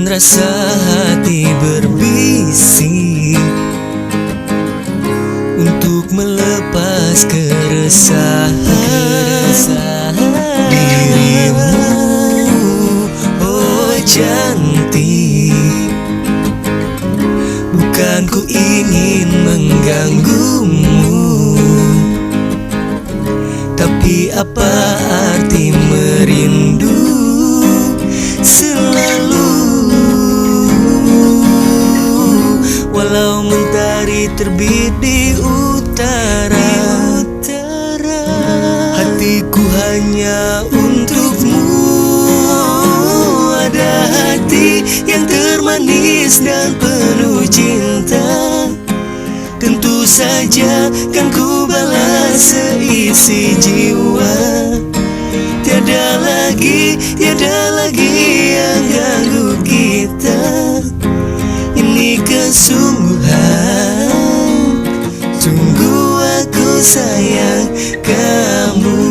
Mungkin rasa hati berbisik untuk melepas keresahan dirimu. Oh cantik, bukan ku ingin mengganggumu, tapi apa arti merindu selalu? Walau mentari terbit di utara, hatiku hanya untukmu. Ada hati yang termanis dan penuh cinta, tentu saja kan ku balas seisi jiwa. Tiada lagi yang ganggu kita. Ini kesungguhan, sungguh aku sayang kamu.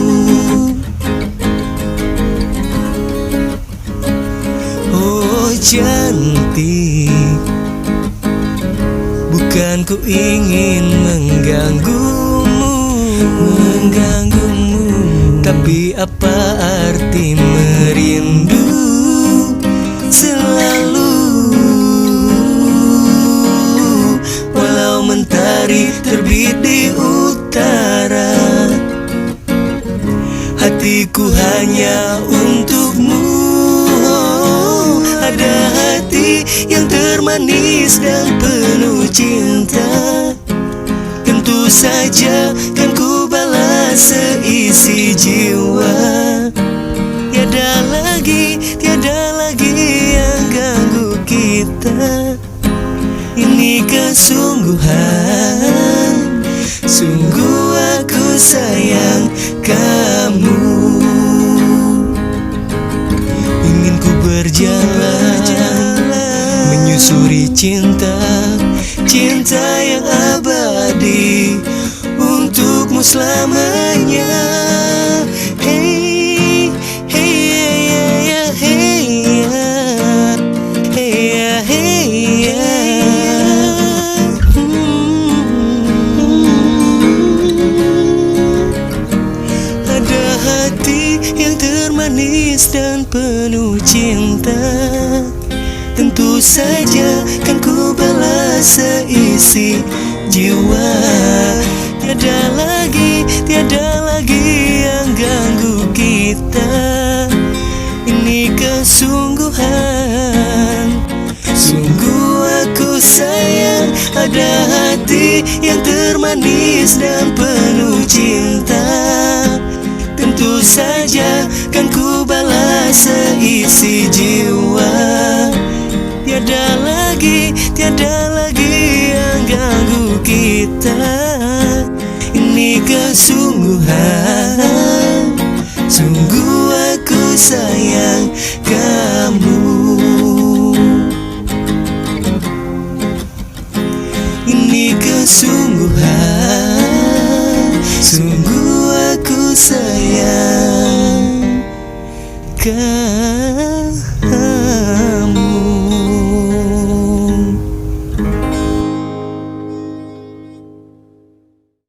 Oh cantik, bukan ku ingin mengganggumu, tapi apa arti merindu selalu? Walau mentari terbit di utara, hatiku hanya untukmu. Ada hati yang termanis dan penuh cinta, tentu saja kan ku balas seisi jiwa. Tiada lagi yang ganggu kita. Ini kesungguhan, sungguh aku sayang kamu. Ingin ku berjalan menyusuri cinta yang abadi untukmu selamanya. Hey, hey, yeah, hey, yeah, hey, yeah, hey, yeah. Ada hati yang termanis dan penuh cinta, tentu saja kan ku balas seisi jiwa. Tiada lagi yang ganggu kita. Ini kesungguhan, sungguh aku sayang. Ada hati yang termanis dan penuh cinta, tentu saja kan ku balas seisi jiwa. Tiada lagi yang ganggu kita. Ini kesungguhan.